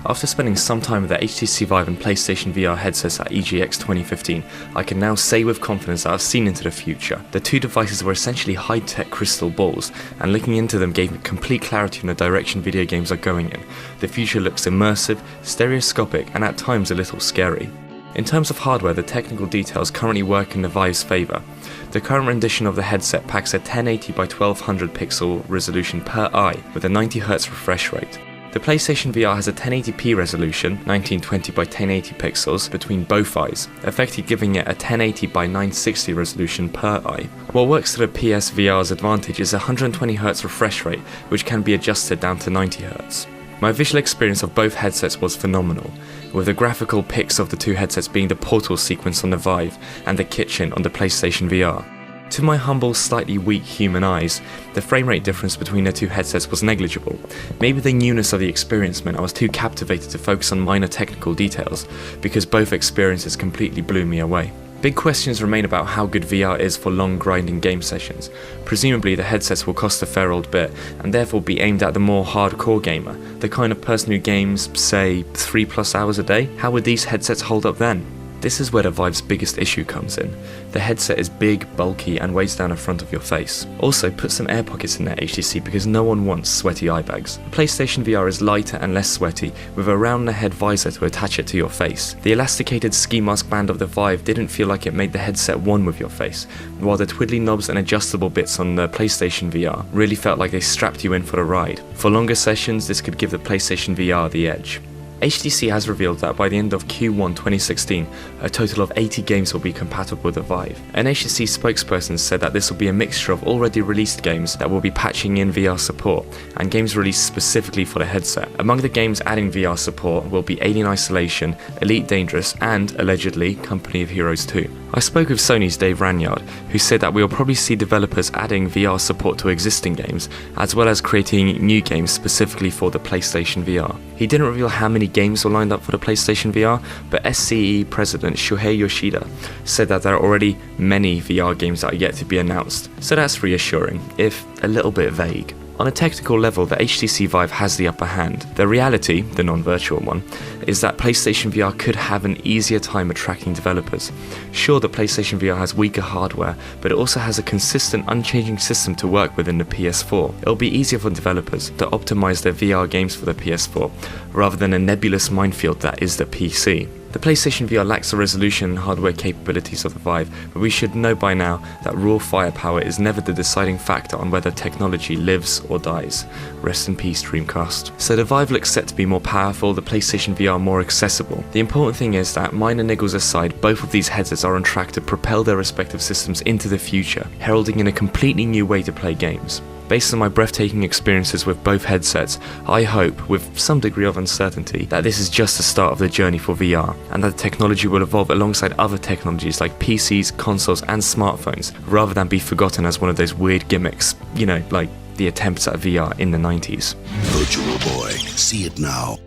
After spending some time with the HTC Vive and PlayStation VR headsets at EGX 2015, I can now say with confidence that I've seen into the future. The two devices were essentially high-tech crystal balls, and looking into them gave me complete clarity on the direction video games are going in. The future looks immersive, stereoscopic, and at times a little scary. In terms of hardware, the technical details currently work in the Vive's favour. The current rendition of the headset packs a 1080 by 1200 pixel resolution per eye with a 90Hz refresh rate. The PlayStation VR has a 1080p resolution, 1920 by 1080 pixels, between both eyes, effectively giving it a 1080 by 960 resolution per eye. What works to the PS VR's advantage is a 120Hz refresh rate, which can be adjusted down to 90Hz. My visual experience of both headsets was phenomenal, with the graphical pics of the two headsets being the portal sequence on the Vive and the kitchen on the PlayStation VR. To my humble, slightly weak human eyes, the frame rate difference between the two headsets was negligible. Maybe the newness of the experience meant I was too captivated to focus on minor technical details, because both experiences completely blew me away. Big questions remain about how good VR is for long grinding game sessions. Presumably the headsets will cost a fair old bit, and therefore be aimed at the more hardcore gamer, the kind of person who games, say, 3+ hours a day. How would these headsets hold up then? This is where the Vive's biggest issue comes in. The headset is big, bulky, and weighs down the front of your face. Also, put some air pockets in there, HTC, because no one wants sweaty eye bags. The PlayStation VR is lighter and less sweaty, with a round-the-head visor to attach it to your face. The elasticated ski mask band of the Vive didn't feel like it made the headset one with your face, while the twiddly knobs and adjustable bits on the PlayStation VR really felt like they strapped you in for the ride. For longer sessions, this could give the PlayStation VR the edge. HTC has revealed that by the end of Q1 2016, a total of 80 games will be compatible with the Vive. An HTC spokesperson said that this will be a mixture of already released games that will be patching in VR support, and games released specifically for the headset. Among the games adding VR support will be Alien Isolation, Elite Dangerous, and, allegedly, Company of Heroes 2. I spoke with Sony's Dave Ranyard, who said that we will probably see developers adding VR support to existing games, as well as creating new games specifically for the PlayStation VR. He didn't reveal how many games were lined up for the PlayStation VR, but SCE President Shuhei Yoshida said that there are already many VR games that are yet to be announced, so that's reassuring, if a little bit vague. On a technical level, the HTC Vive has the upper hand. The reality, the non-virtual one, is that PlayStation VR could have an easier time attracting developers. Sure, the PlayStation VR has weaker hardware, but it also has a consistent, unchanging system to work with in the PS4. It'll be easier for developers to optimize their VR games for the PS4, rather than a nebulous minefield that is the PC. The PlayStation VR lacks the resolution and hardware capabilities of the Vive, but we should know by now that raw firepower is never the deciding factor on whether technology lives or dies. Rest in peace, Dreamcast. So the Vive looks set to be more powerful, the PlayStation VR more accessible. The important thing is that, minor niggles aside, both of these headsets are on track to propel their respective systems into the future, heralding in a completely new way to play games. Based on my breathtaking experiences with both headsets, I hope, with some degree of uncertainty, that this is just the start of the journey for VR, and that the technology will evolve alongside other technologies like PCs, consoles, and smartphones, rather than be forgotten as one of those weird gimmicks, like the attempts at VR in the 90s. Virtual Boy, see it now.